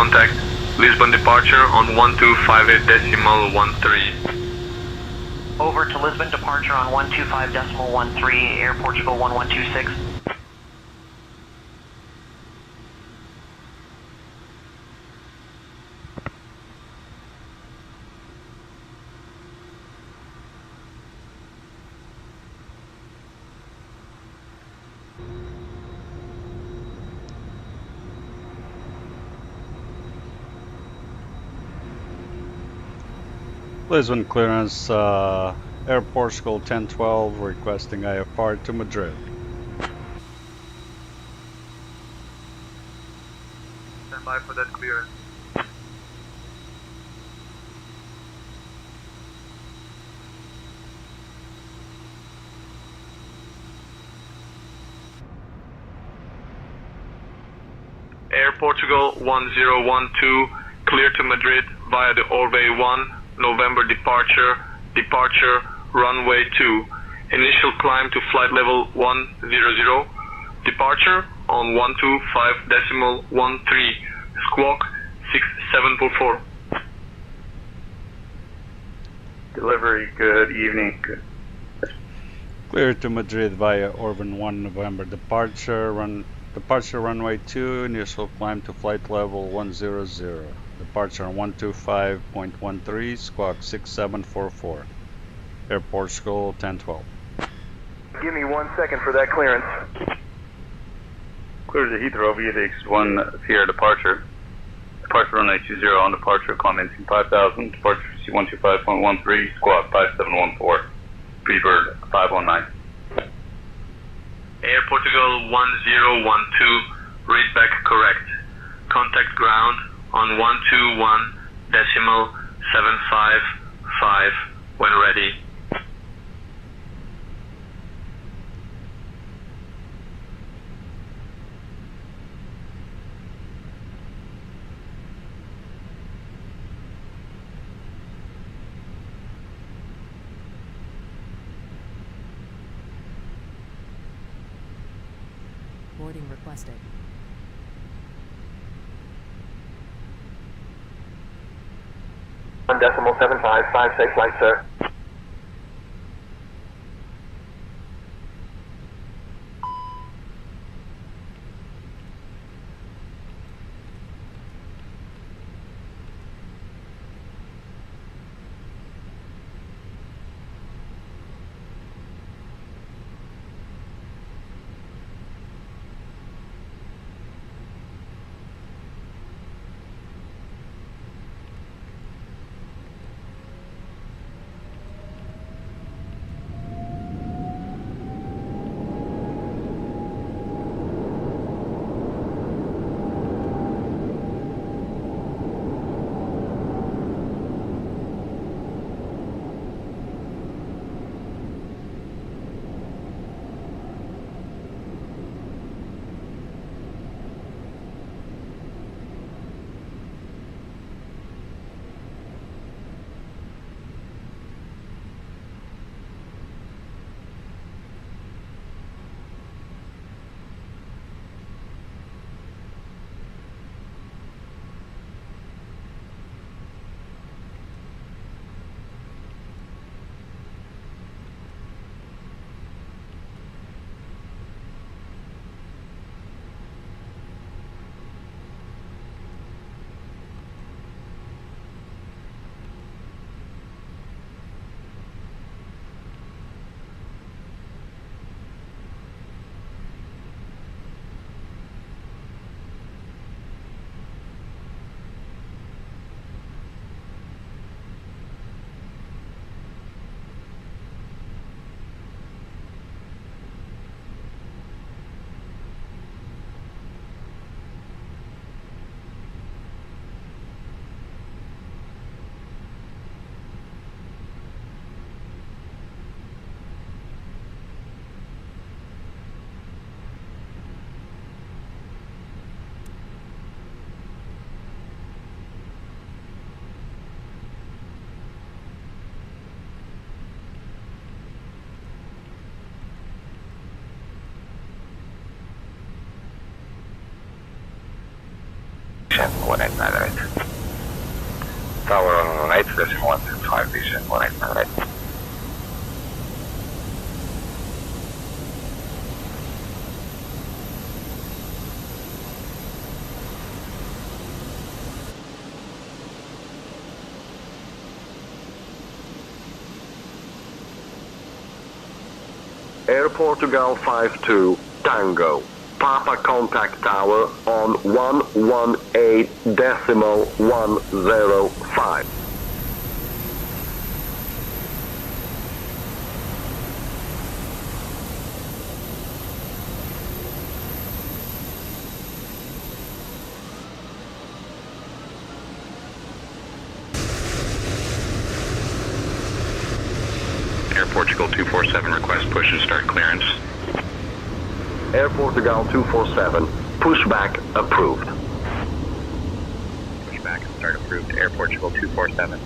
contact Lisbon departure on 1258.13. Over to Lisbon departure on 125.13, Air Portugal 1126. Lisbon clearance, Air Portugal 1012 requesting IFR to Madrid. Stand by for that clearance. Air Portugal 1012, clear to Madrid via the Orbe 1, November departure, runway 2. Initial climb to flight level 100, departure on 125.13, squawk 6744. Delivery, good evening. Clear to Madrid via Orbe 1, November departure, runway 2, initial climb to flight level 100. Departure on 125.13, squawk 6744. Air Portugal 1012. Give me 1 second for that clearance. Clear to Heathrow via the X1 Sierra departure. Departure runway 20 on departure, commencing 5000. Departure C125.13, squawk 5714. Freebird 519. Air Portugal 1012, read back correct. Contact ground on 121.755 when ready. Boarding requested. 1.75, safe flight, sir. Vision 1898. Tower on 8, decimal 125, Vision 1898. Air Portugal 52 Tango, Papa contact tower on 118.105. Air Portugal 247, request push and start clearance. Air Portugal 247, pushback approved. Pushback and start approved. Air Portugal 247.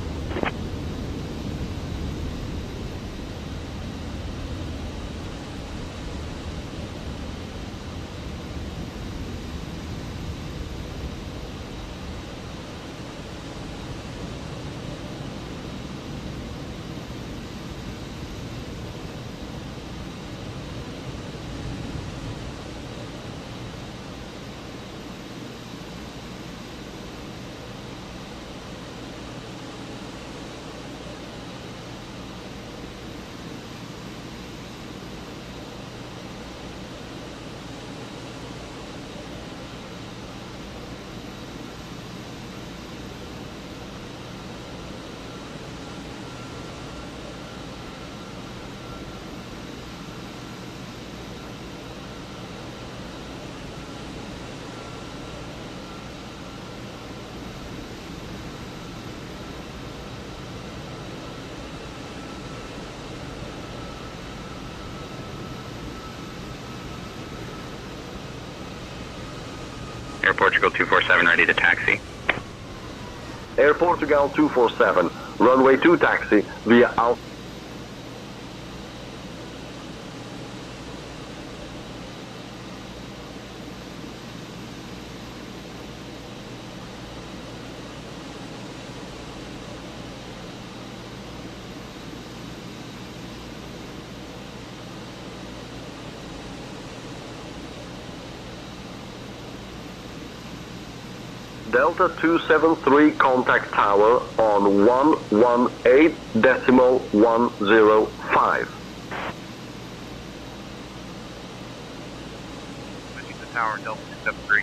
Air Portugal 247, ready to taxi. Air Portugal 247, runway 2 taxi via Alpha. Delta 273 contact tower on 118.105. Switching to tower, Delta 273.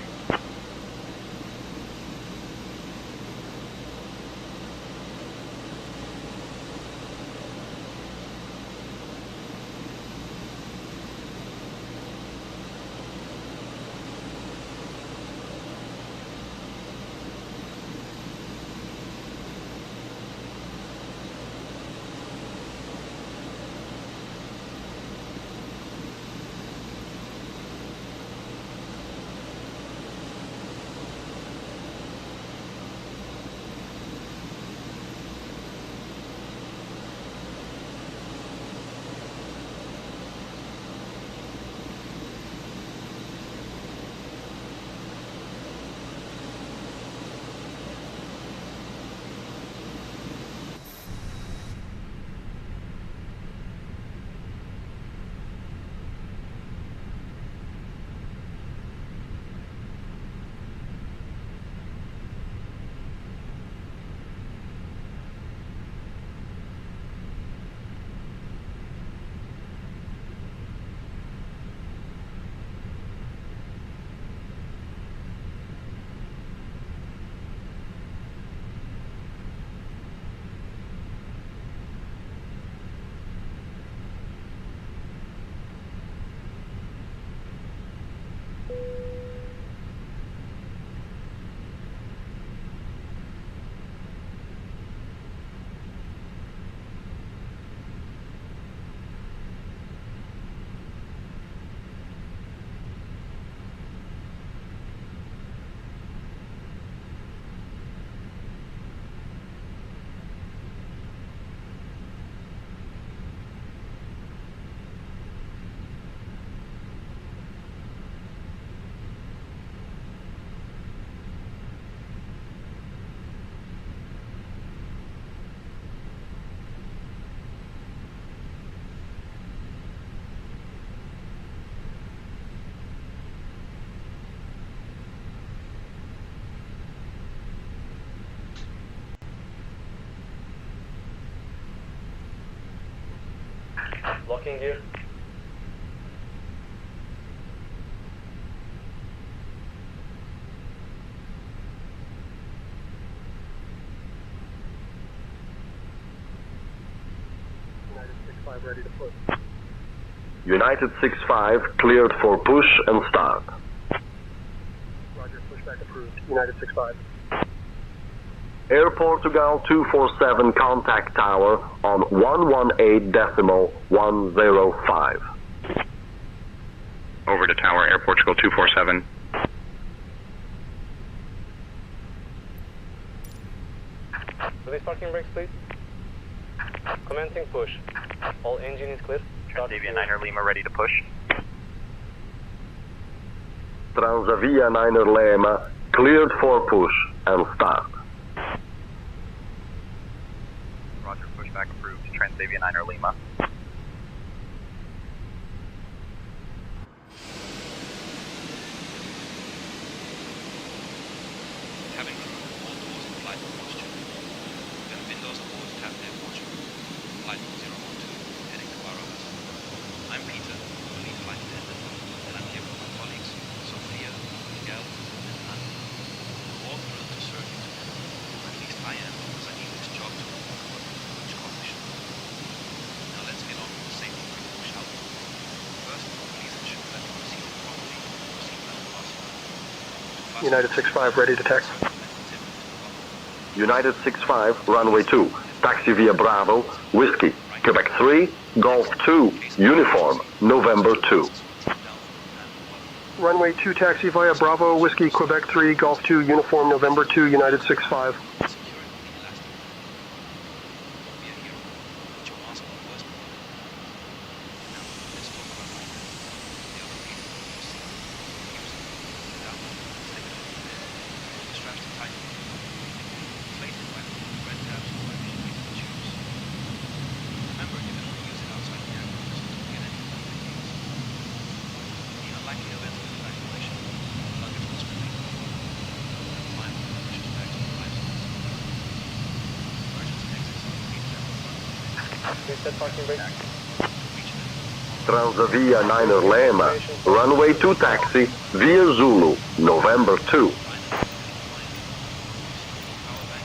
Locking gear. Ready to push. United 6-5 cleared for push and start. Roger, pushback approved. United 6-5. Air Portugal 247 contact tower on 118.105. Over to tower, Air Portugal 247. Release parking brakes, please. Commencing push. All engine is clear. Transavia 9er Lima ready to push. Transavia 9er Lima cleared for push and start. Roger, pushback approved. Transavia 9er Lima. Cabin crew, all doors in flight posture. Then windows closed, tap Air Portugal. Flight 012, heading to Barrows. I'm Peter, the lead flight attendant, and I'm here with my colleagues, Sophia, Miguel, and Anna. We're all thrilled to serve you today. At least I am, because I need this job to move forward with much caution. Now let's get on with the safety brief, shall we? First, please ensure that you are seated properly with your seatbelt fastened. United 6-5 ready to taxi. United 6-5 runway 2 taxi via Bravo Whiskey Quebec 3 Golf 2 uniform November 2. Runway 2 taxi via Bravo Whiskey Quebec 3 Golf 2 uniform November 2 United 6-5. Set parking brake. Transavia 9er Lima runway 2 taxi via Zulu November 2.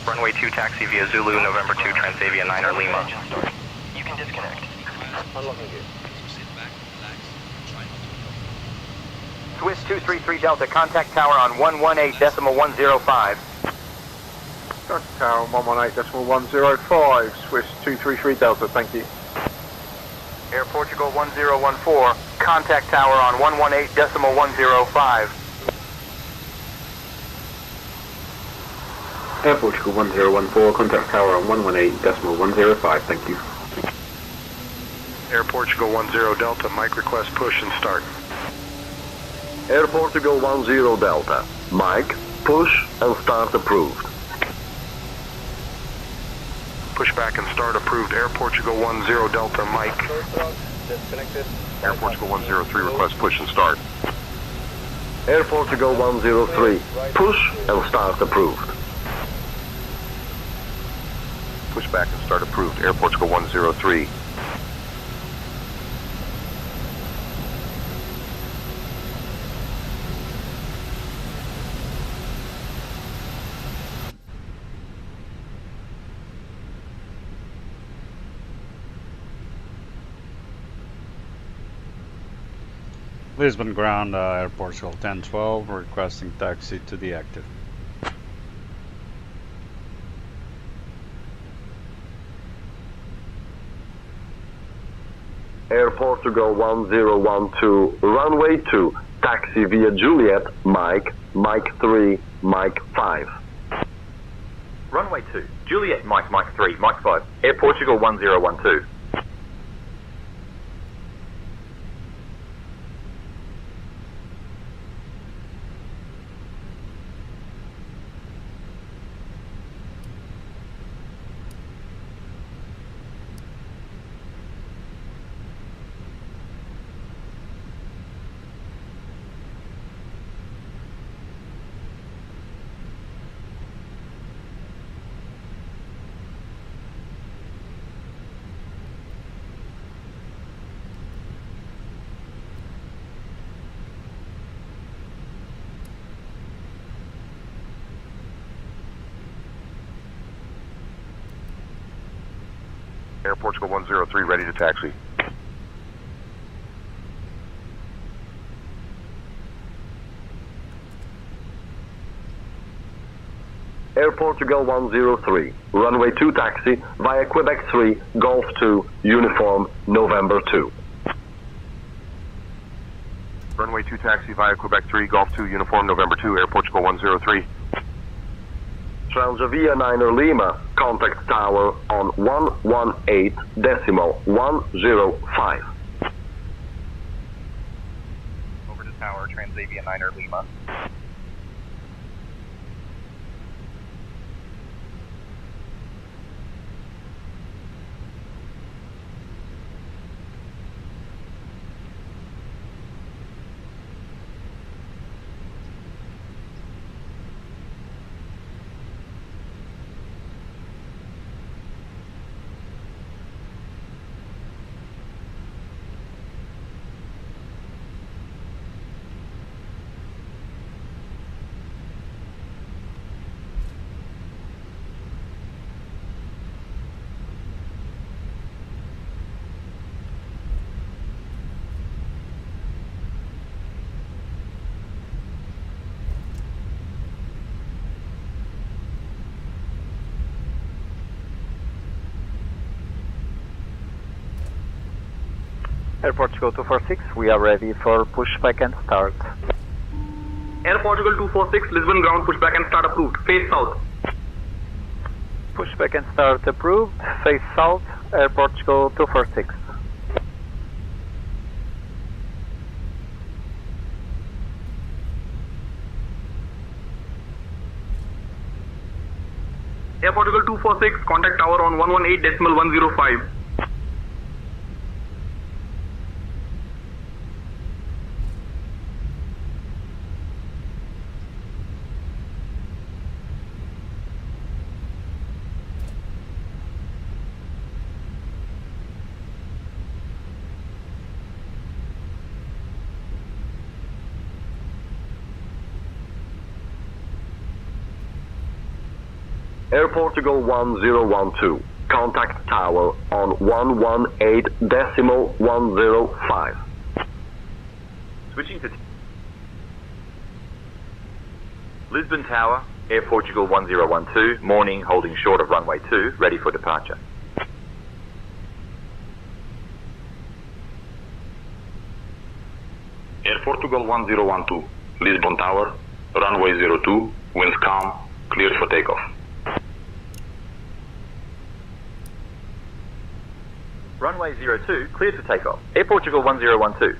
Runway 2 taxi via Zulu, November 2, Transavia 9er Lima. You can disconnect. Unlocking gear. Swiss 233 Delta, contact tower on 118.105. Contact tower 118.105, Swiss 233 Delta, thank you. Air Portugal 1014, contact tower on 118.105. Air Portugal 1014, contact tower on 118.105, thank you. Air Portugal 10 Delta, Mike request push and start. Air Portugal 10 Delta Mike push and start approved. Pushback and start approved. Air Portugal 10 Delta Mike. Disconnected. Air Portugal 103 request push and start. Air Portugal 103 push and start approved. Pushback and start approved. Air Portugal 103. Lisbon ground, Air Portugal 1012, requesting taxi to the active. Air Portugal 1012 runway 2 taxi via Juliet Mike 3 Mike 5. Runway 2, Juliet Mike 3, Mike 5. Air Portugal 1012. Air Portugal 103 ready to taxi. Air Portugal 103, runway 2 taxi via Quebec 3, Golf 2, uniform November 2. Runway 2 taxi via Quebec 3, Golf 2, uniform November 2, Air Portugal 103. Transavia 9er Lima, contact tower on 118.105. Over to tower, Transavia 9er Lima. Air Portugal 246, we are ready for pushback and start. Air Portugal 246, Lisbon ground pushback and start approved. Face south. Pushback and start approved, face south, Air Portugal 246. Air Portugal 246, contact tower on 118.105. Air Portugal 1012, contact tower on 118.105. Switching to Lisbon Tower, Air Portugal 1012, morning holding short of runway 2, ready for departure. Air Portugal 1012, Lisbon Tower, runway 02, winds calm, cleared for takeoff. Runway 02, cleared for takeoff. Air Portugal 1012.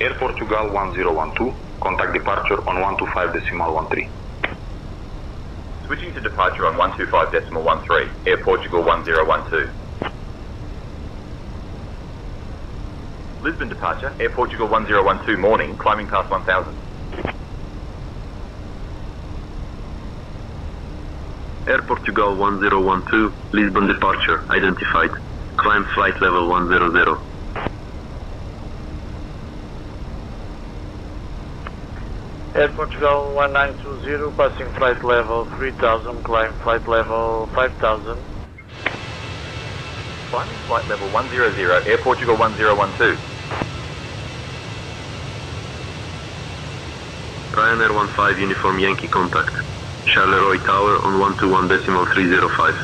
Air Portugal 1012, contact departure on 125.13. Switching to departure on 125.13, Air Portugal 1012. Lisbon departure, Air Portugal 1012 morning, climbing past 1000. Air Portugal 1012, Lisbon departure, identified. Climb flight level 100. Air Portugal 1920, passing flight level 3000, climb flight level 5000. Climbing flight level 100, Air Portugal 1012. Ryanair 15 Uniform Yankee contact. Charleroi Tower on 121.305.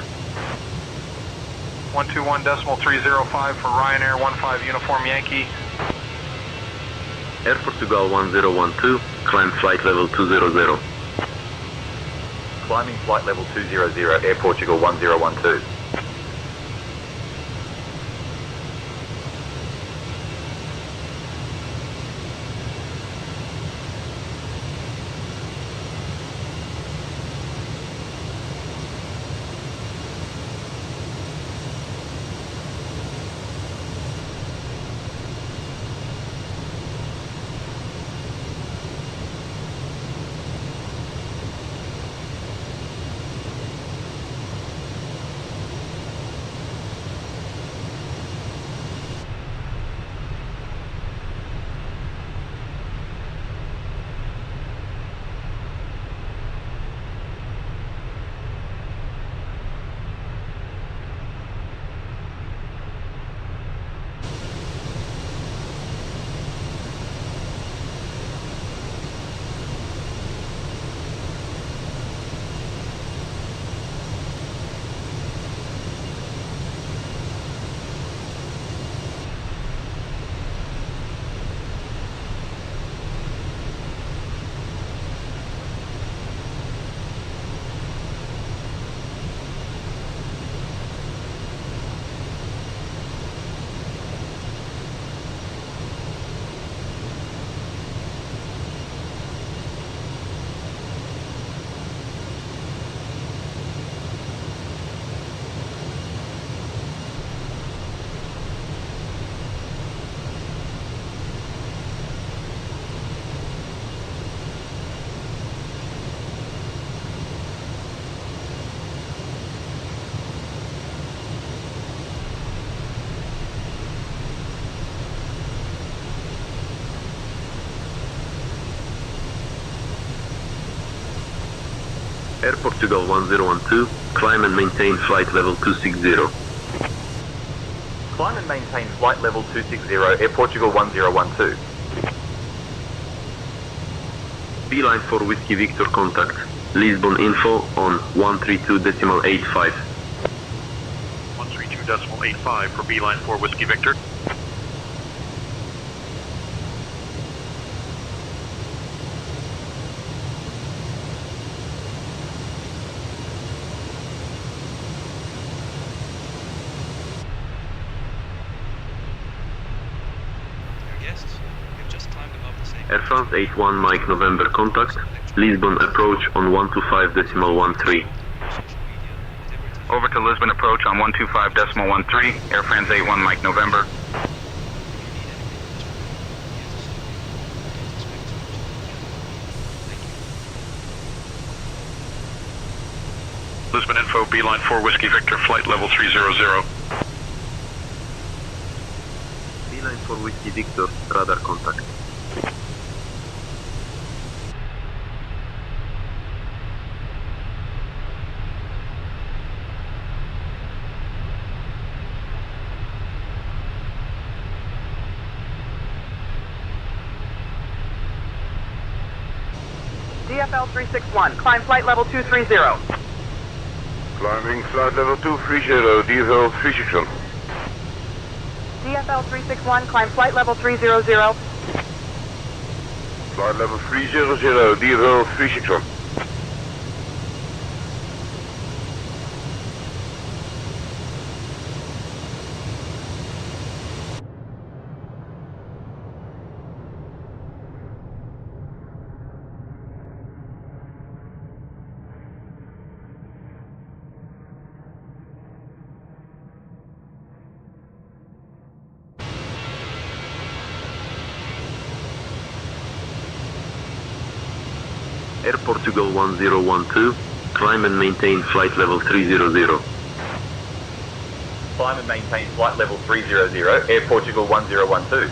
121.305 for Ryanair 15 Uniform Yankee. Air Portugal 1012, climb flight level 200. Climbing flight level 200, Air Portugal 1012. Air Portugal 1012, climb and maintain flight level 260. Climb and maintain flight level 260, Air Portugal 1012. Beeline for Whiskey Victor contact. Lisbon info on 132.85. 132.85 for Beeline for Whiskey Victor. Air France 81 Mike November contact. Lisbon approach on 125.13. Over to Lisbon approach on 125.13, Air France 81 Mike November. Lisbon info, Beeline for Whiskey Victor, flight level 300. Beeline for Whiskey Victor, radar contact. DFL 361, climb flight level 230. Climbing flight level 230, DFL 361. DFL 361, climb flight level 300. Flight level 300, DFL 361. Air Portugal 1012, climb and maintain flight level 300. Climb and maintain flight level 300, Air Portugal 1012.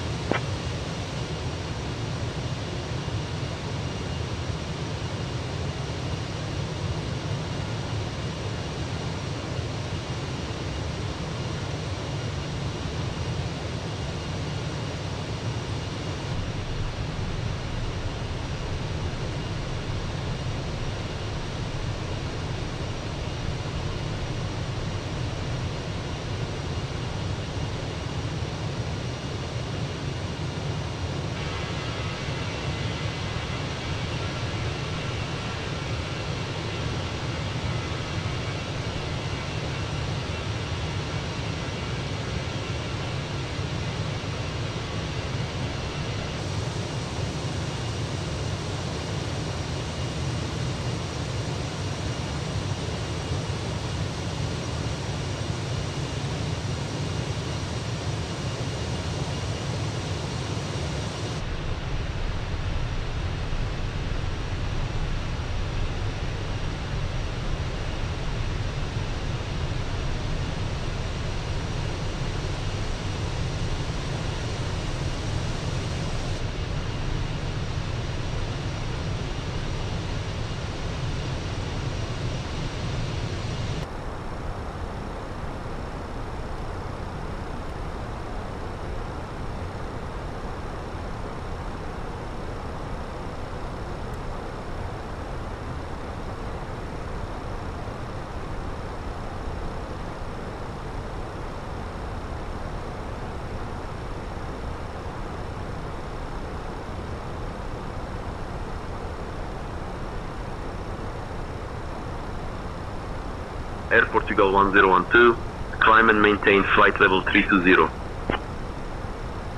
Air Portugal 1012, climb and maintain flight level 320.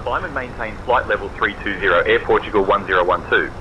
Climb and maintain flight level 320, Air Portugal 1012.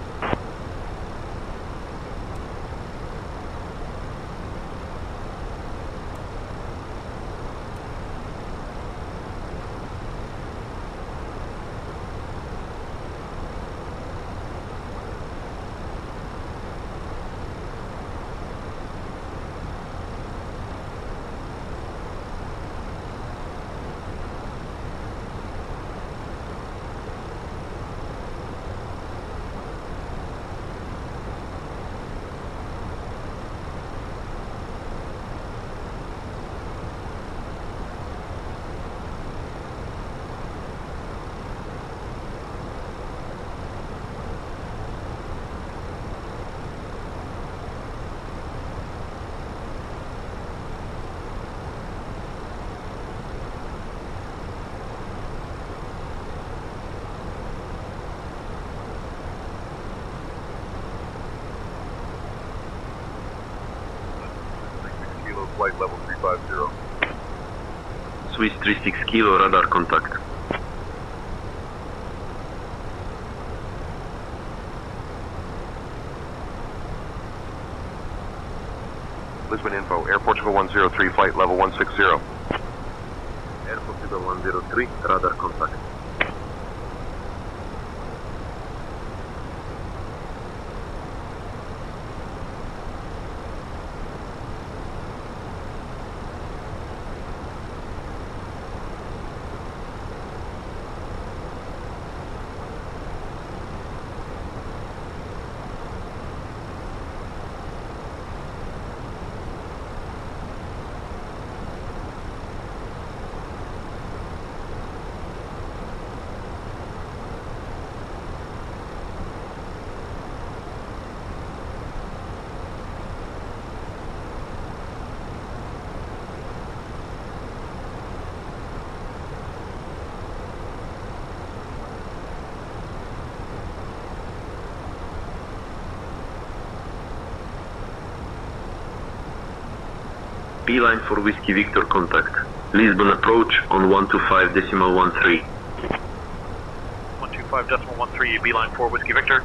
Flight level 350. Swiss 36 kilo, radar contact. Lisbon info, Air Portugal 103, flight level 160. Air Portugal 103, radar contact. Beeline for Whiskey Victor contact. Lisbon approach on 125.13. 125.13, beeline for Whiskey Victor.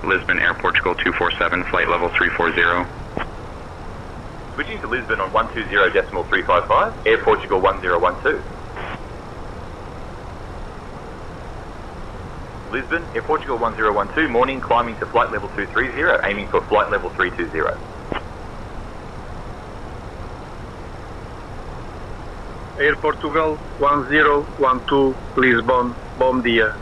Lisbon, Air Portugal 247, flight level 340. Switching to Lisbon on 120.355, Air Portugal 1012. Lisbon, Air Portugal 1012, morning, climbing to flight level 230, aiming for flight level 320. Air Portugal 1012 Lisbon, bom dia.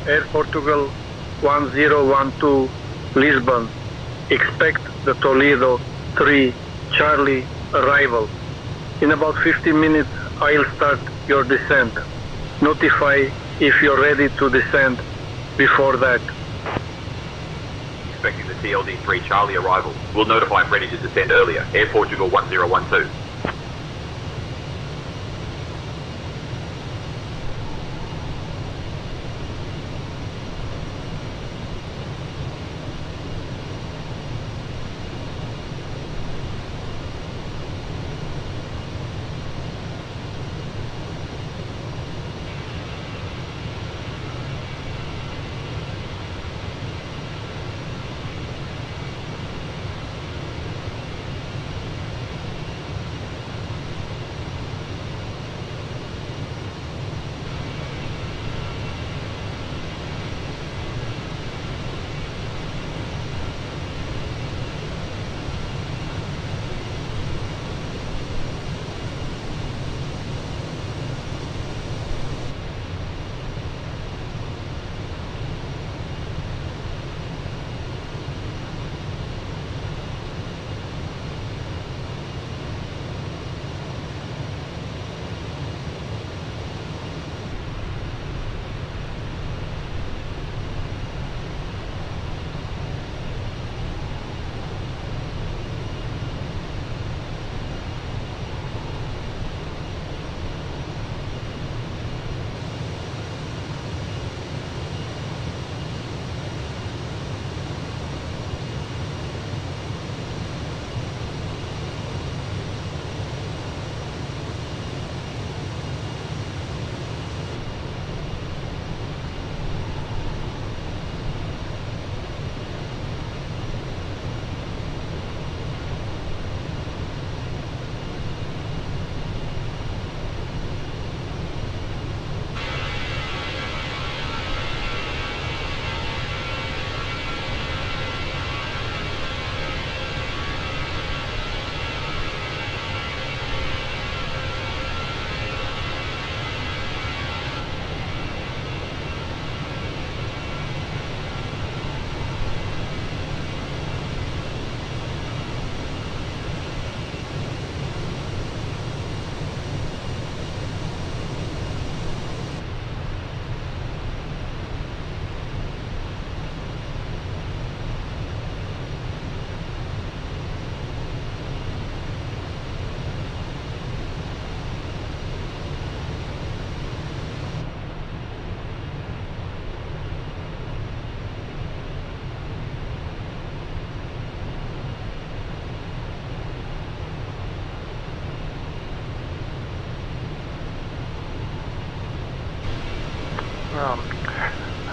Air Portugal 1012 Lisbon. Expect the Toledo 3 Charlie arrival. In about 15 minutes I'll start your descent. Notify if you're ready to descend before that. Expecting the TLD-3 Charlie arrival. We'll notify I'm ready to descend earlier. Air Portugal 1012.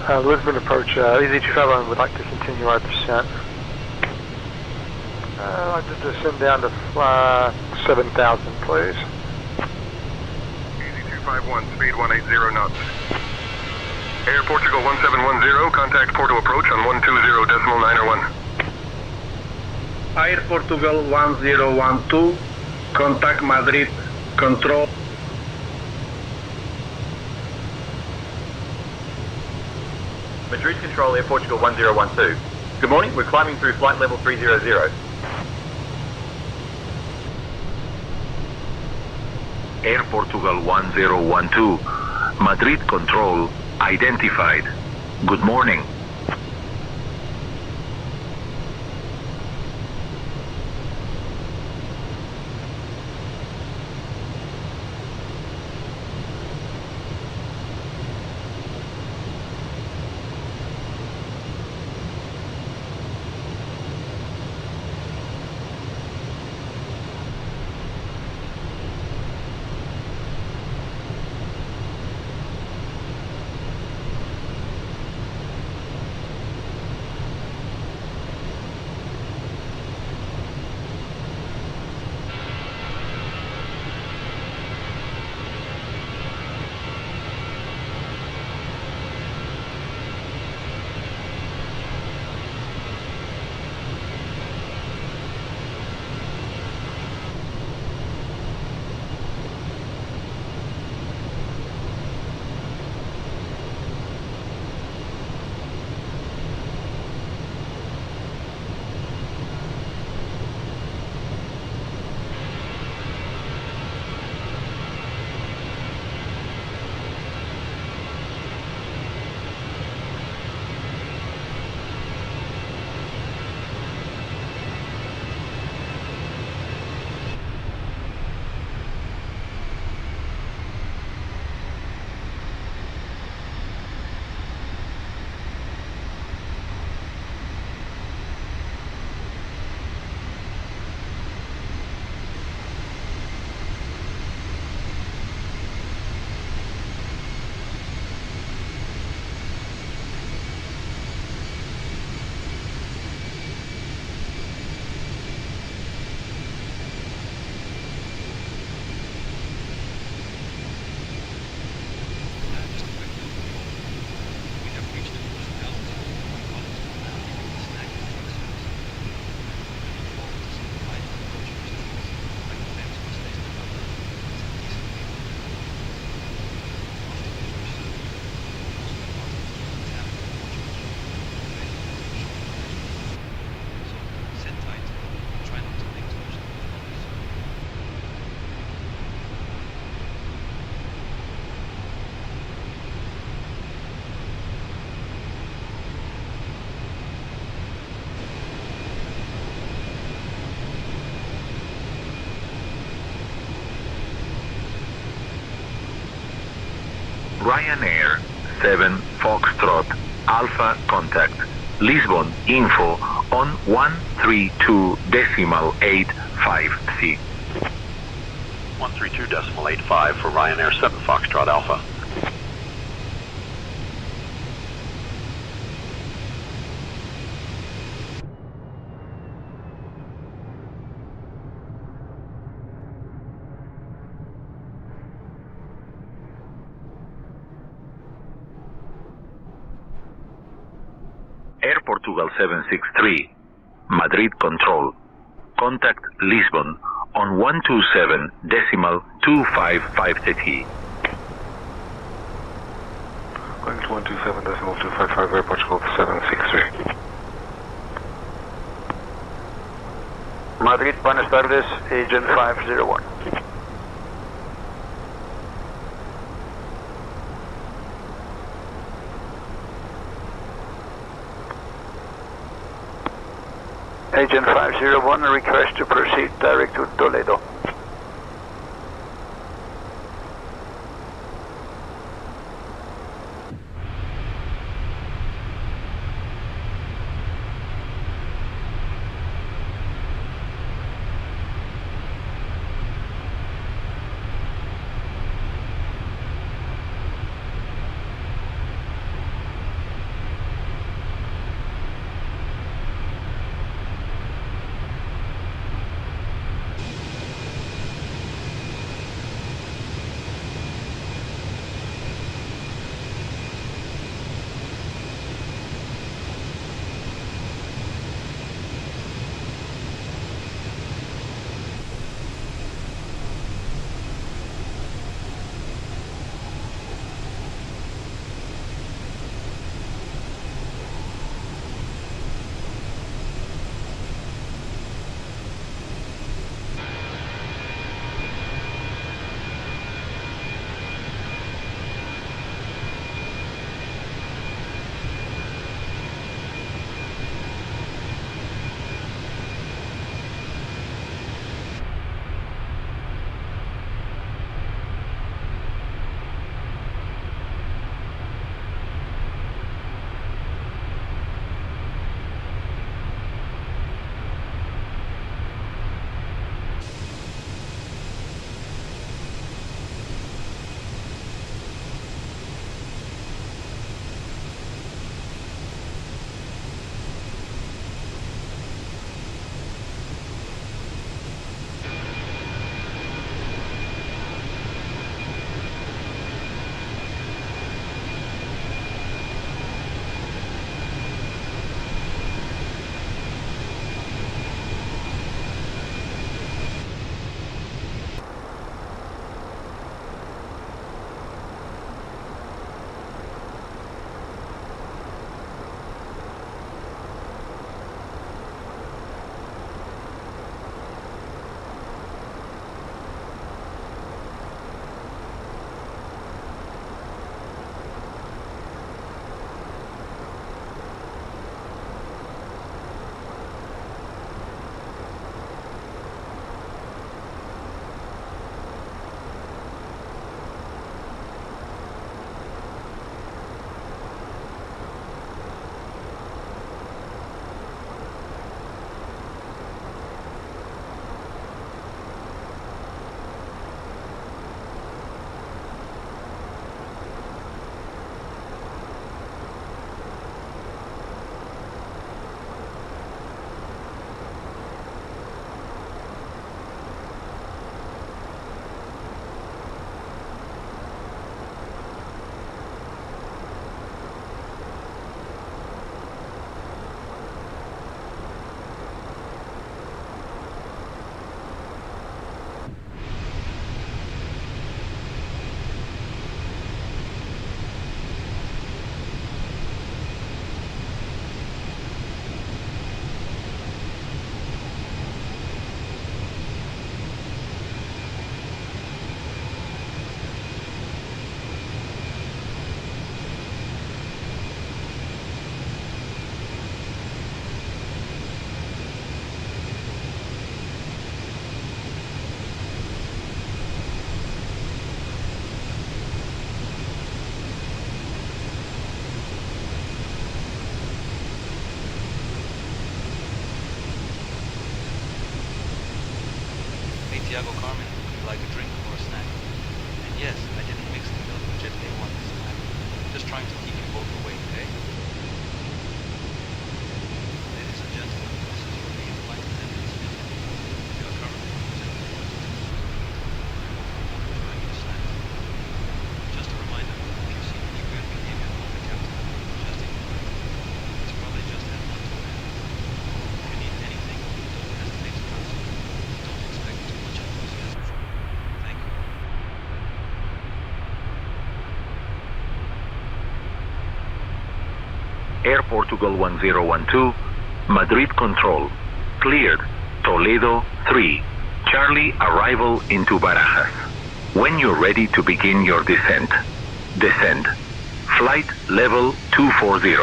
Lisbon approach, EZ251 would like to continue our descent. I'd like to descend down to 7,000, please. EZ251, speed 180 knots. Air Portugal 1710, contact Porto approach on 120.901. Air Portugal 1012, contact Madrid, control. Madrid Control, Air Portugal 1012. Good morning, we're climbing through flight level 300. Air Portugal 1012, Madrid Control, identified. Good morning. Ryanair 7 Foxtrot Alpha contact Lisbon info on 132.85C. 132.85 for Ryanair 7 Foxtrot Alpha. Air Portugal 763, Madrid Control. Contact Lisbon on 127.255T. Going to 127.255 Air Portugal 763. Madrid, buenas tardes, Agent 501. Agent 501, a request to proceed direct to Toledo. Santiago Carmen, would you like a drink or a snack? And yes, I didn't mix the milk with Jet A1 this time. Just trying to keep you both awake, okay? Ladies and gentlemen, this is your lead flight attendant speaking. You are currently cruising at altitude. Enjoying your snacks. Just a reminder, if you see any weird behavior from the captain, just ignore it. He's probably just had one too many. If you need anything, don't hesitate to ask. Don't expect too much enthusiasm from me. Thank you. Air Portugal 1012, Madrid Control, cleared, Toledo 3, Charlie arrival into Barajas. When you're ready to begin your descent, descend. Flight level 240.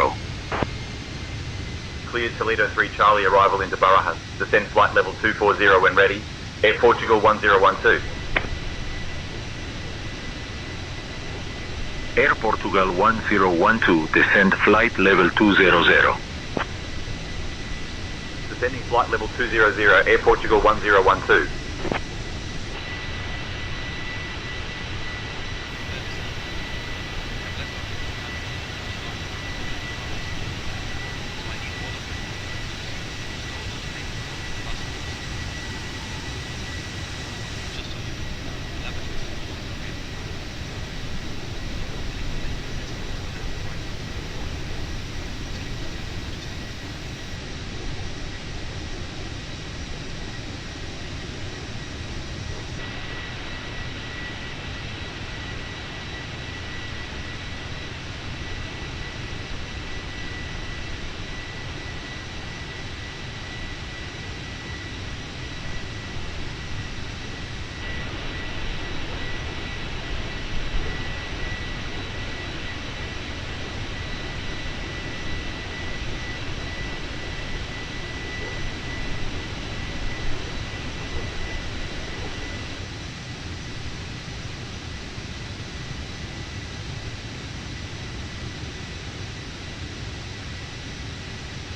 Cleared Toledo 3 Charlie arrival into Barajas. Descend flight level 240 when ready. Air Portugal 1012. Air Portugal 1012, descend flight level 200. Descending flight level 200, Air Portugal 1012.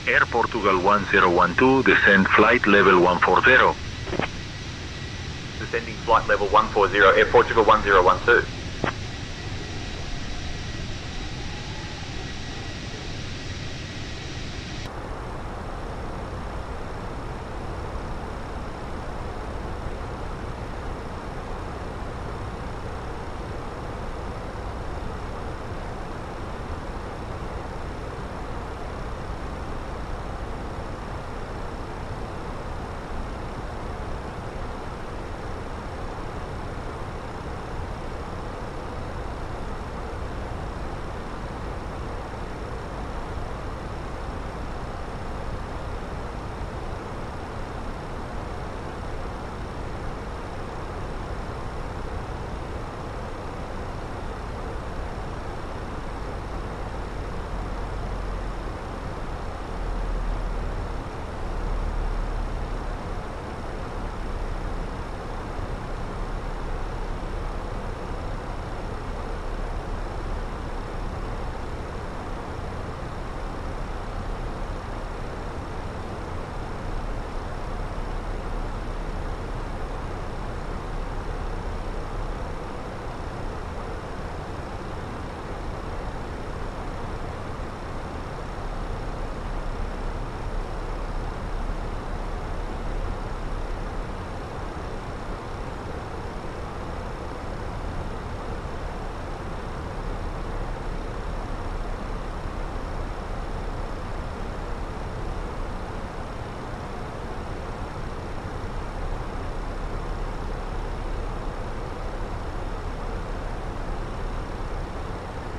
Air Portugal 1012, descend flight level 140. Descending flight level 140, Air Portugal 1012.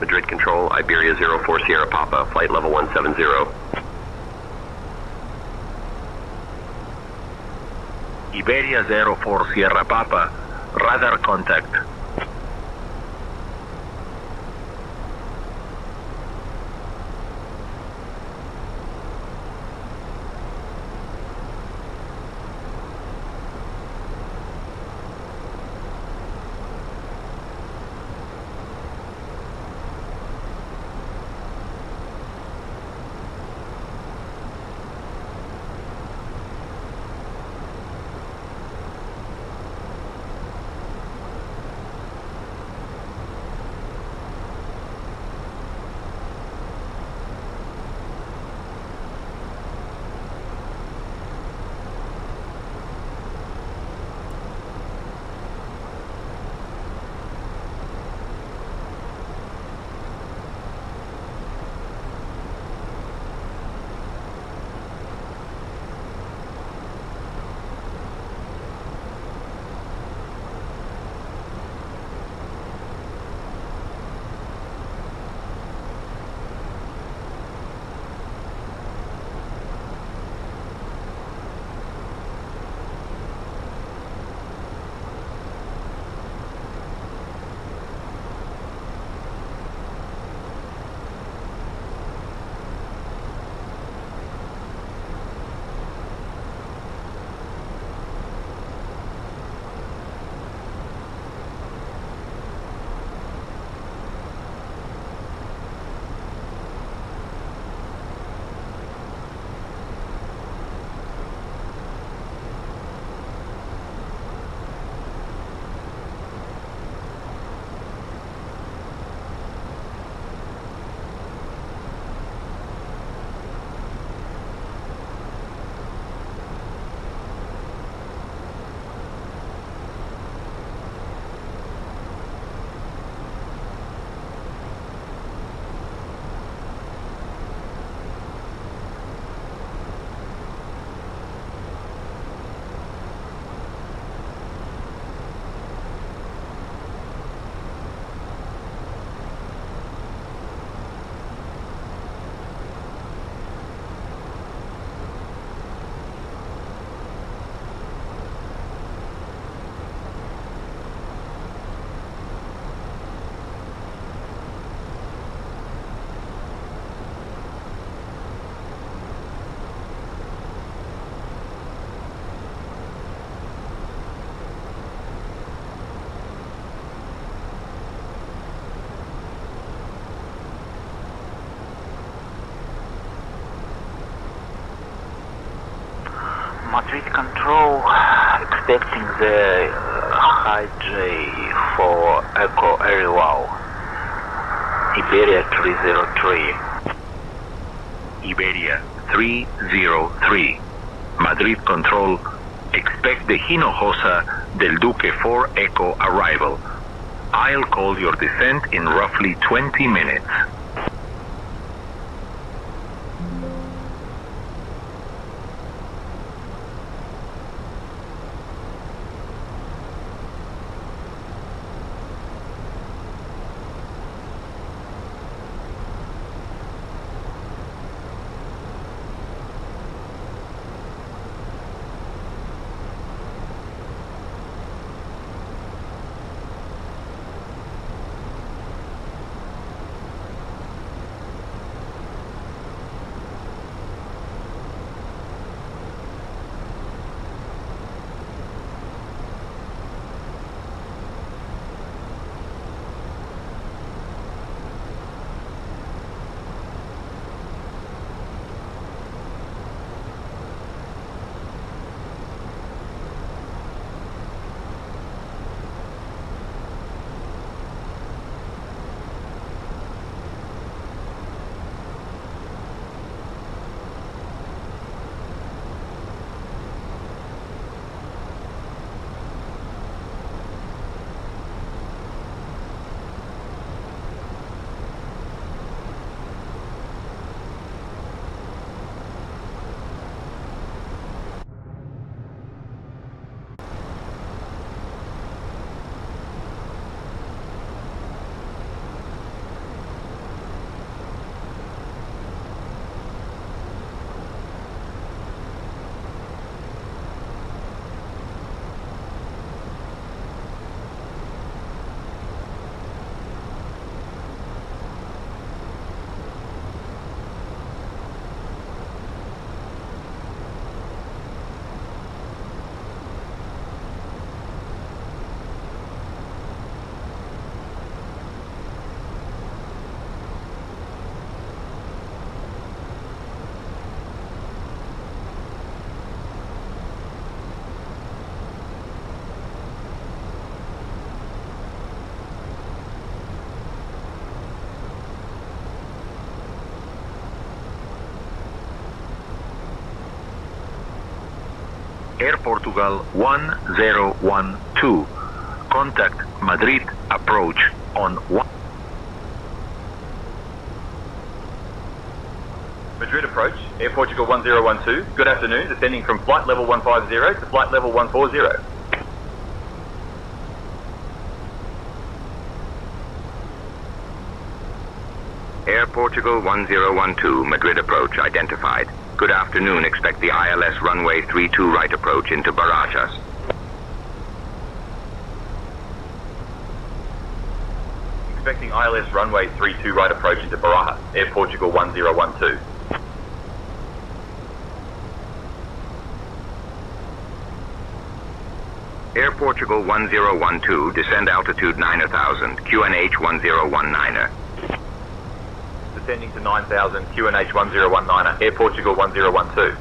Madrid Control, Iberia 04 Sierra Papa, flight level 170. Iberia 04 Sierra Papa, radar contact. Madrid control, expecting the high J for Echo Airwall. Iberia 303. Iberia 303. Madrid control, expect the Hinojosa del Duque 4 Echo arrival. I'll call your descent in roughly 20 minutes. Air Portugal 1012. Contact Madrid approach on 1. Madrid approach, Air Portugal 1012. Good afternoon, descending from flight level 150 to flight level 140. Air Portugal 1012, Madrid approach identified. Good afternoon, expect the ILS runway 32 right approach into Barajas. Expecting ILS runway 32 right approach into Barajas, Air Portugal 1012. Air Portugal 1012, descend altitude 9000, QNH 1019er. Descending to 9000, QNH 1019er, Air Portugal 1012.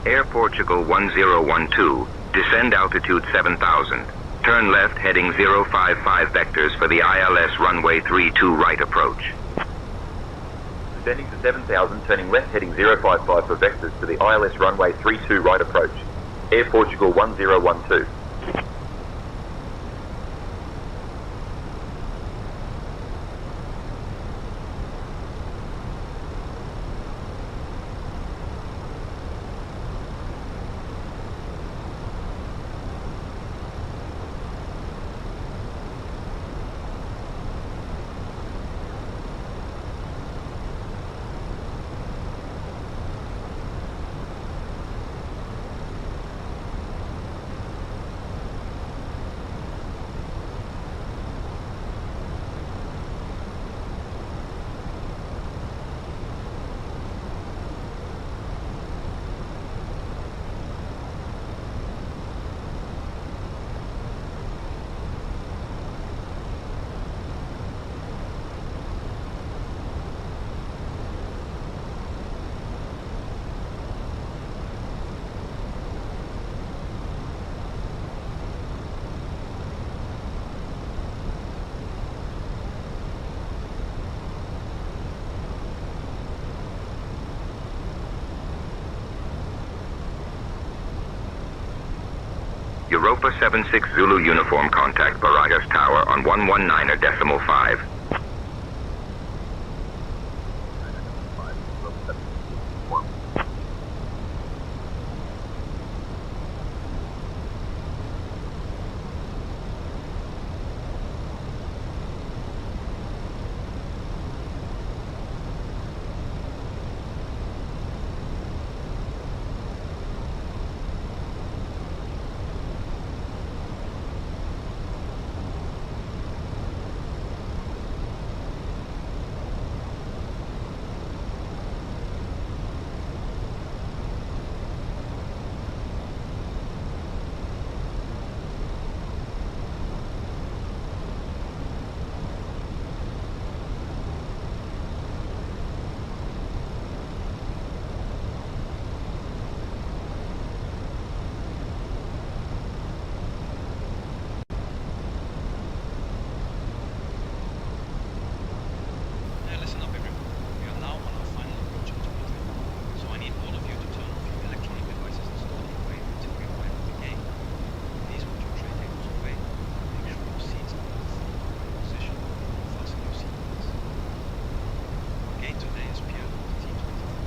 Air Portugal 1012, descend altitude 7000. Turn left heading 055 vectors for the ILS runway 32 right approach. Descending to 7000, turning left heading 055 for vectors to the ILS runway 32 right approach. Air Portugal 1012. Europa 76 Zulu uniform, contact Barajas Tower on 119.5. Listen up everyone, we are now on our final approach into Madrid, so I need all of you to turn off your electronic devices and start your way until we arrive at the gate. Please put your tray tables away, make sure your seats are in the right position, and fasten your seatbelts. Our gate today is Pier LPPT 23.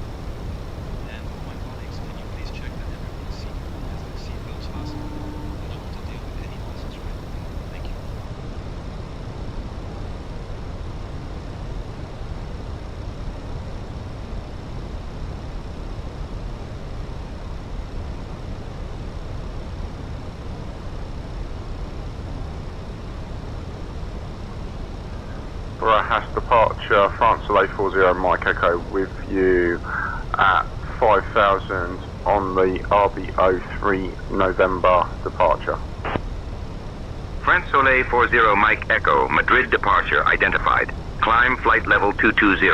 And for my colleagues, can you please check that everyone is seated and has their seatbelts fastened? I don't want to deal with any nonsense right now. Thank you. Barajas departure, France A40 Mike Echo with you at 5,000 on the RB03 November departure. France Soleil 40 Mike Echo, Madrid departure identified. Climb flight level 220.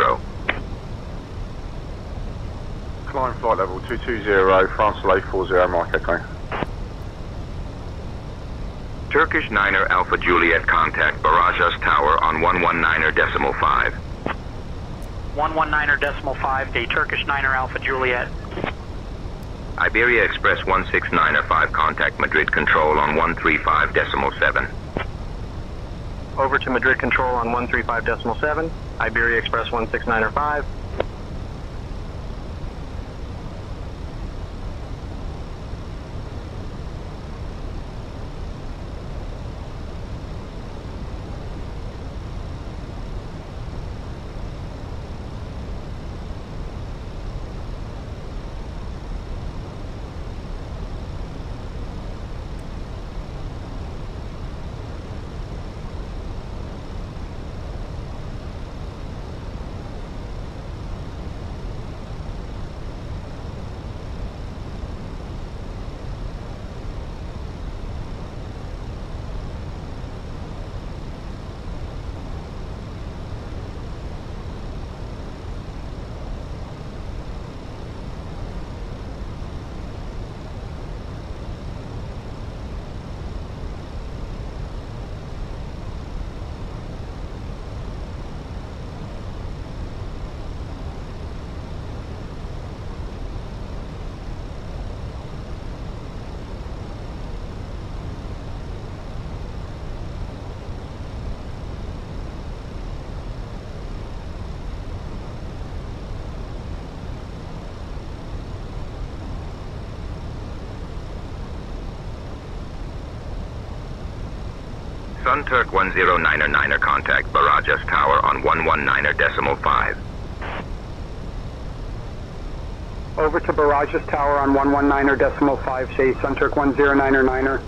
Climb flight level 220, France Soleil 40 Mike Echo. Turkish 9er Alpha Juliet, contact Barajas Tower on 119.5. 119.5 to Turkish 9er Alpha Juliet. Iberia Express 16905, contact Madrid Control on 135.7. Over to Madrid Control on 135.7, Iberia Express 16905. Sun Turk 1099er, contact Barajas Tower on 119.5. Over to Barajas Tower on 119.5, say Sun Turk 1099er.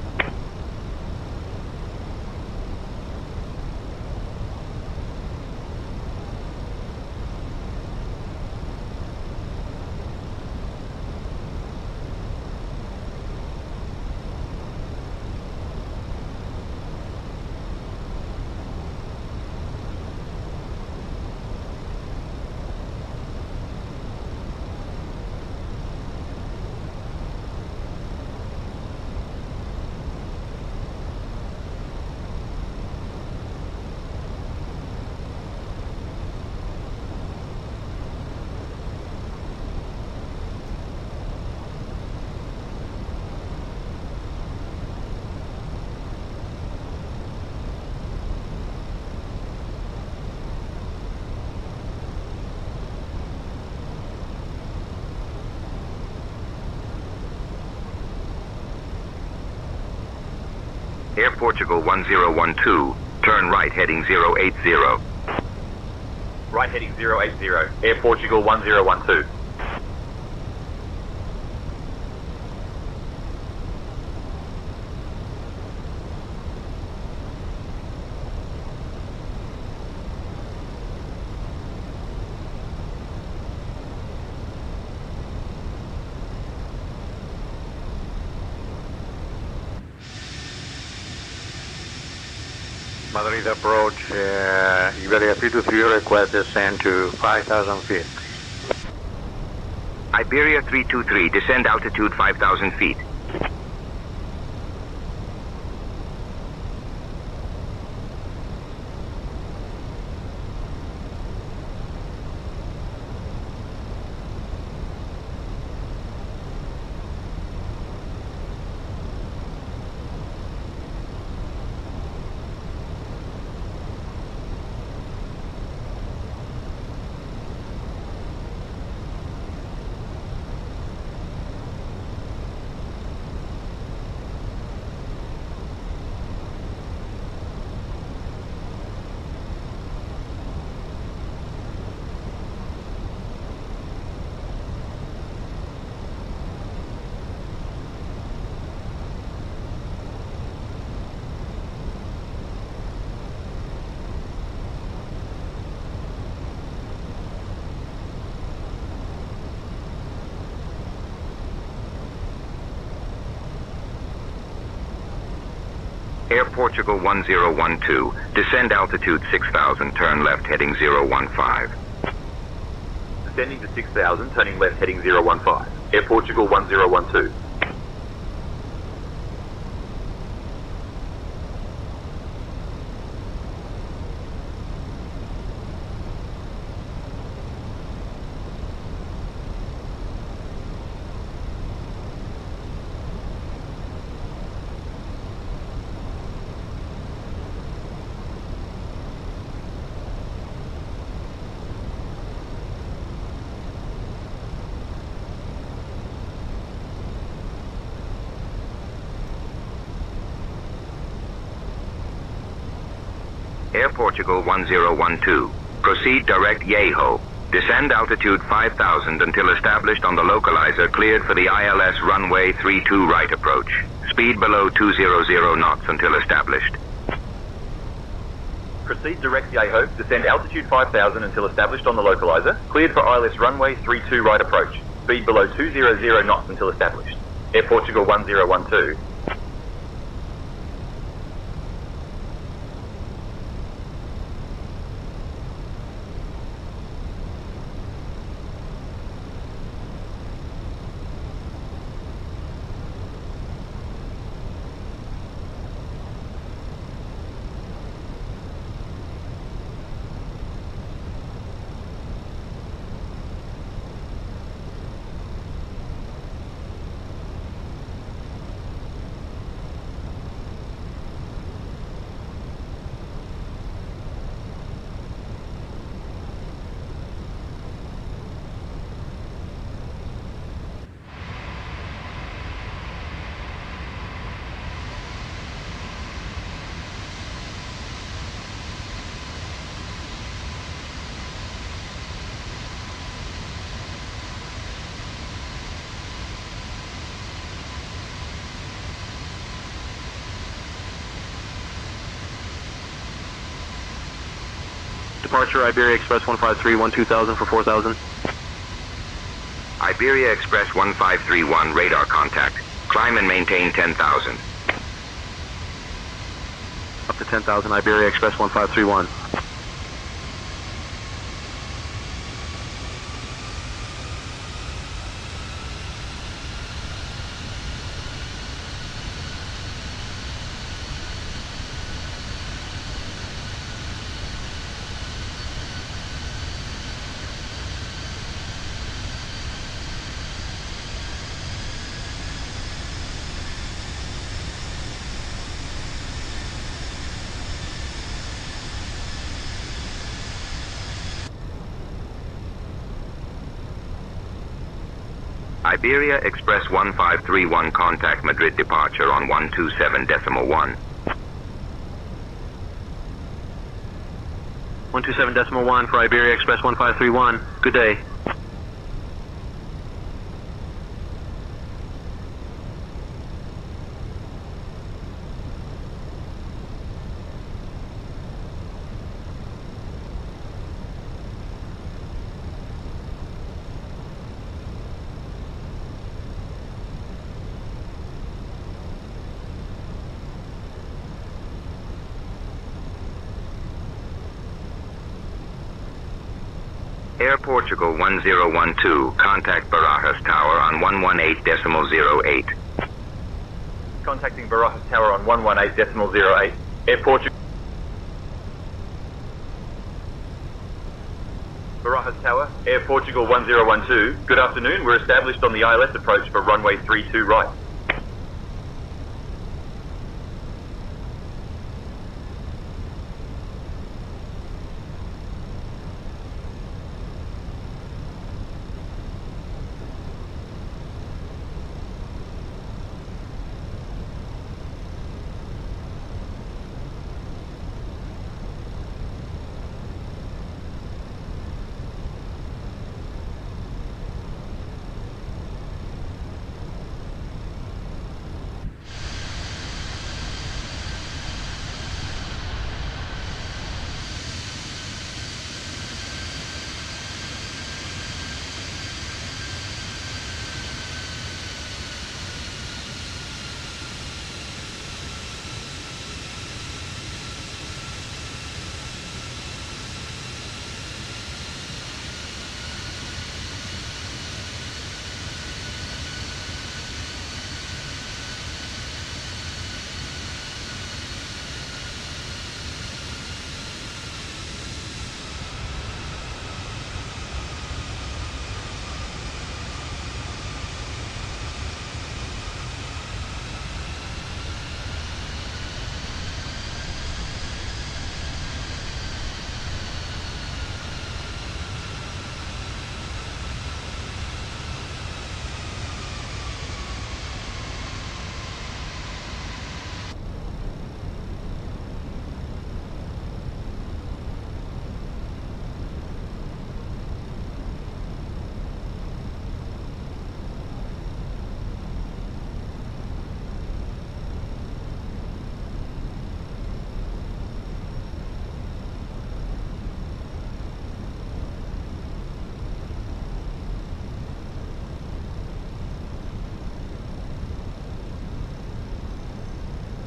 Air Portugal 1012, turn right heading 080. Right heading 080. Air Portugal 1012. Madrid approach, Iberia P23 request descend to 5,000 feet. Iberia 323, descend altitude 5,000 feet. Air Portugal 1012, descend altitude 6,000, turn left heading 015. Descending to 6,000, turning left heading 015. Air Portugal 1012. Air Portugal 1012, proceed direct Yeho. Descend altitude 5,000 until established on the localizer cleared for the ILS runway 32 right approach. Speed below 200 knots until established. Proceed direct Yeho, descend altitude 5,000 until established on the localizer, cleared for ILS runway 32 right approach. Speed below 200 knots until established. Air Portugal 1012. Departure Iberia Express 153, 2000 for 4,000. Iberia Express 1531, radar contact. Climb and maintain 10,000. Up to 10,000, Iberia Express 1531. Iberia Express 1531, contact Madrid departure on 127.1. 127.1 for Iberia Express 1531. Good day. Air Portugal 1012, contact Barajas Tower on 118.08. Contacting Barajas Tower on 118.08. Air Portugal. Barajas Tower, Air Portugal 1012. Good afternoon. We're established on the ILS approach for runway 32 right.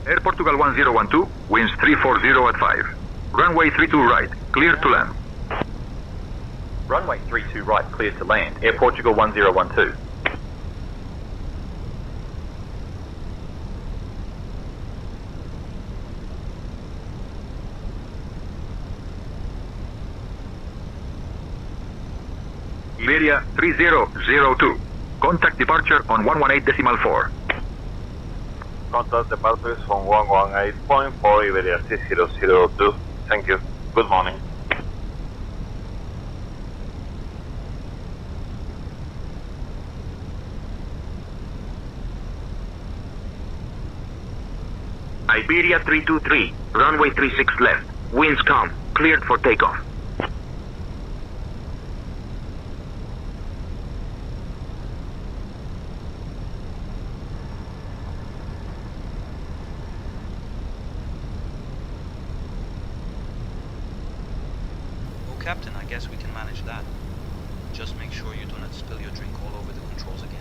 Air Portugal 1012, winds 340 at 5. Runway 32 right, clear to land. Runway 32 right, cleared to land. Air Portugal 1012. Iberia 3002. Contact departure on 118.4. Contact departures on 118.4 Iberia 3002. Thank you. Good morning. Iberia 323, runway 36 left, winds calm, cleared for takeoff. Captain, I guess we can manage that. Just make sure you do not spill your drink all over the controls again.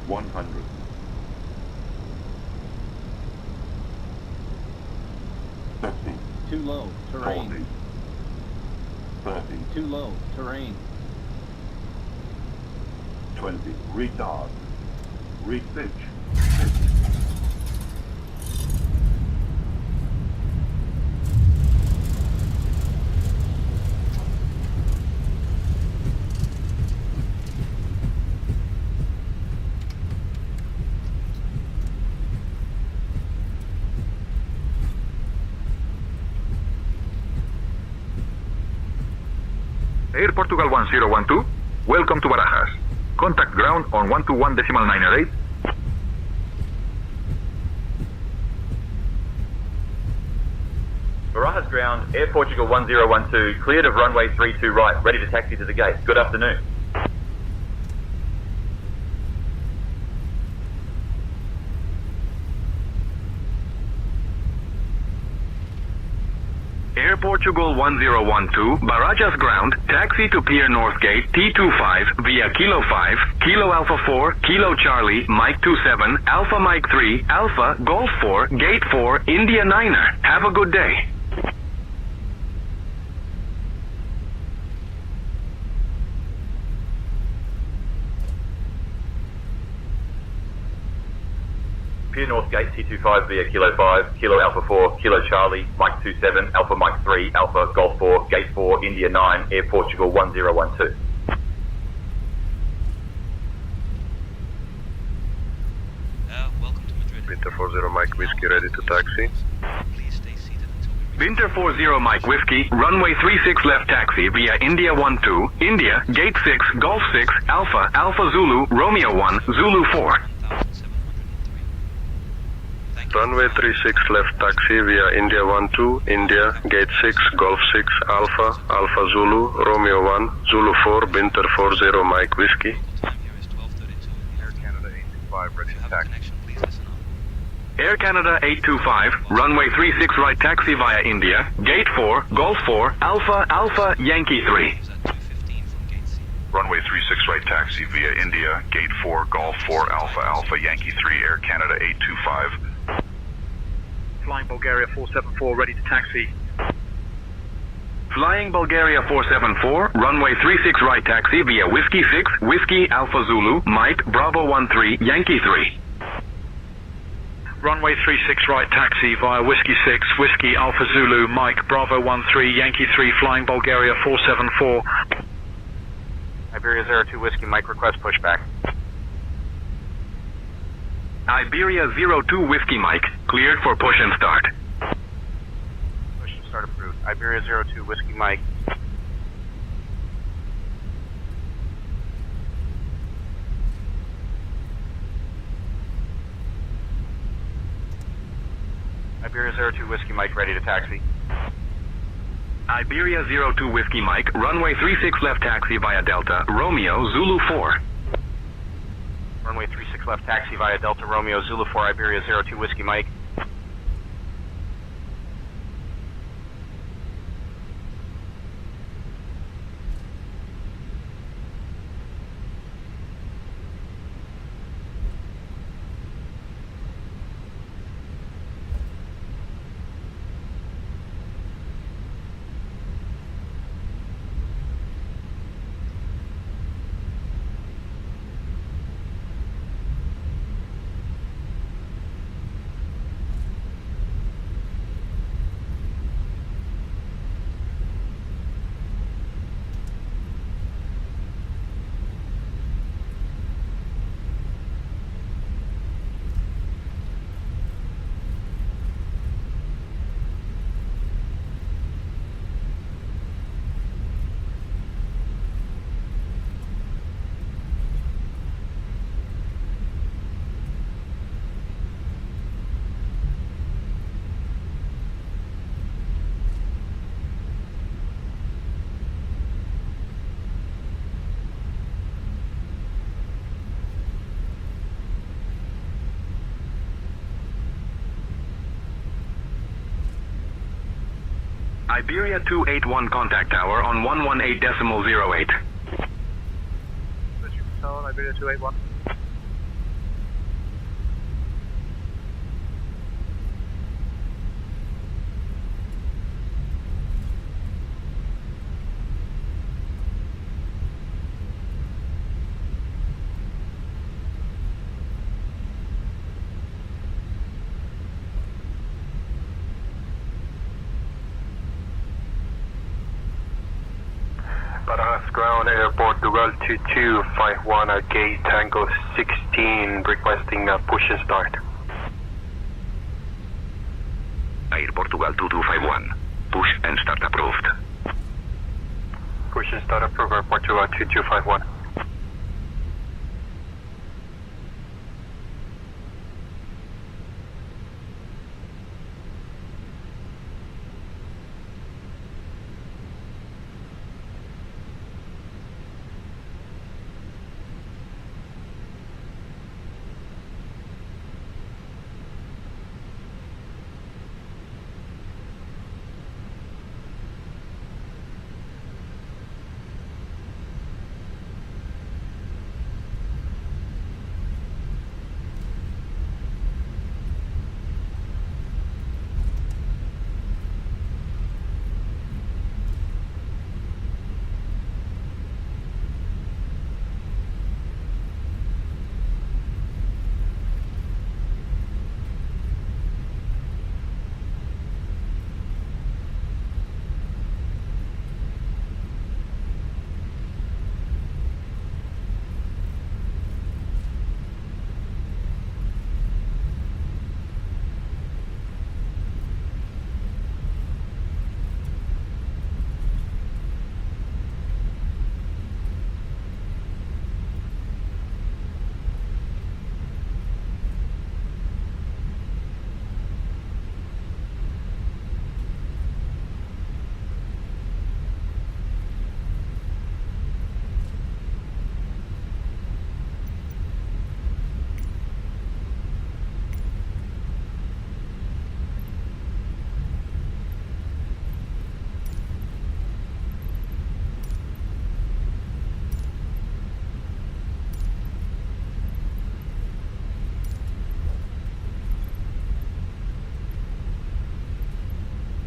100. 50. Too low, terrain. 40. 30. Too low, terrain. 20. Retard. Repitch. Air Portugal 1012, welcome to Barajas. Contact ground on 121.908. Barajas ground, Air Portugal 1012, cleared of runway 32 right, ready to taxi to the gate. Good afternoon. Air Portugal 1012, Barajas ground, taxi to Pier North Gate, T25, via Kilo 5, Kilo Alpha 4, Kilo Charlie, Mike 27, Alpha Mike 3, Alpha, Golf 4, Gate 4, India Niner. Have a good day. Pier North Gate, T25 via Kilo 5, Kilo Alpha 4, Kilo Charlie, Mike 27, Alpha Mike 3, Alpha Golf 4, Gate 4, India 9, Air Portugal 1012. Welcome to Madrid. Winter 40 Mike Whiskey, ready to taxi. Please stay seated until we reach. Winter 40 Mike Whiskey, runway 36 left taxi via India 12, India, Gate 6, Golf 6, Alpha, Alpha Zulu, Romeo 1, Zulu 4. Runway 36 left taxi via India 12, India, Gate 6, Golf 6, Alpha, Alpha Zulu, Romeo 1, Zulu 4, Winter 40 Mike Whiskey. Air Canada 825, ready to taxi. Air Canada 825, runway 36 right taxi via India, Gate 4, Golf 4, Alpha, Alpha, Yankee 3. Runway 36 right taxi via India, Gate 4, Golf 4, Alpha, Alpha, Yankee 3, Air Canada 825. Flying Bulgaria 474, ready to taxi. Flying Bulgaria 474, runway 36 right taxi via Whiskey 6, Whiskey, Alpha Zulu, Mike, Bravo 13, Yankee 3. Runway 36 right taxi via Whiskey 6, Whiskey, Alpha Zulu, Mike, Bravo 13, Yankee 3, Flying Bulgaria 474. Iberia 02 Whiskey Mike, request pushback. Iberia 02 Whiskey Mike, cleared for push and start. Push and start approved. Iberia 02 Whiskey Mike. Iberia 02 Whiskey Mike, ready to taxi. Iberia 02 Whiskey Mike, runway 36 left taxi via Delta, Romeo, Zulu 4. Runway 36 left taxi via Delta Romeo Zulu 4 Iberia 02 Whiskey Mike. Iberia 281 contact tower on 118.08. Iberia 281. Barajas ground, Air Portugal 2251, gate Tango 16, requesting push and start. Air Portugal 2251, push and start approved. Push and start approved, Air Portugal 2251.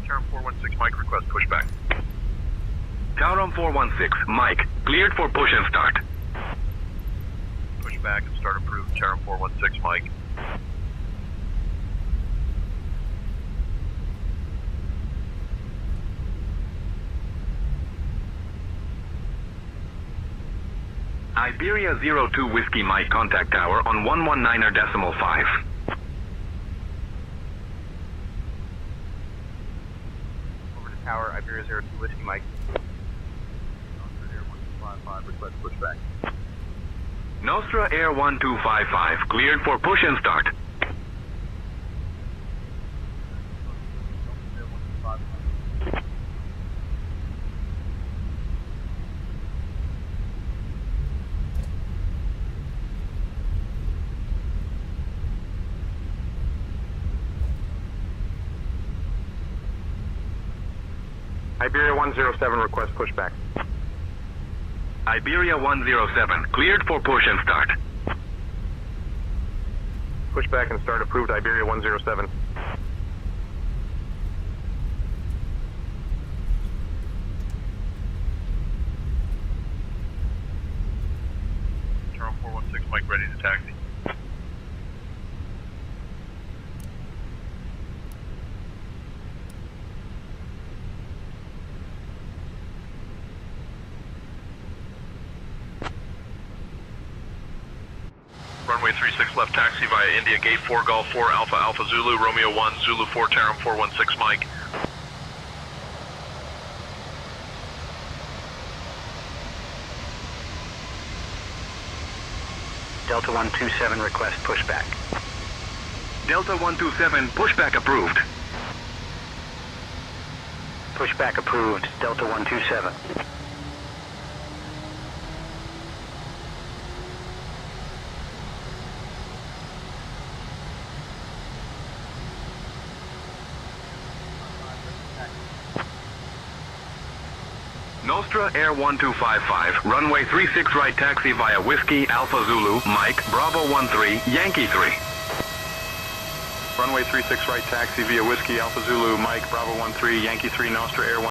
Tower 416, Mike, request pushback. Tower 416, Mike, cleared for push and start. Pushback and start approved, Tower 416, Mike. Iberia 02 Whiskey Mike, contact tower on 119.5. Tower, Iberia 02 Whiskey Mike. Air 1255, request pushback. Nostra Air 1255, cleared for push and start. Iberia 107, request pushback. Iberia 107, cleared for push and start. Pushback and start approved, Iberia 107. Tower 416, Mike, ready to taxi. Runway 36 left taxi via India, gate 4, Golf 4, Alpha, Alpha Zulu, Romeo 1, Zulu 4, Tarum 416, Mike. Delta 127, request pushback. Delta 127, pushback approved. Pushback approved, Delta 127. Nostra Air 1255, runway 36 right taxi via Whiskey, Alpha Zulu, Mike, Bravo 13, Yankee 3. Runway 36 right taxi via Whiskey, Alpha Zulu, Mike, Bravo 13, Yankee 3, Nostra Air 1.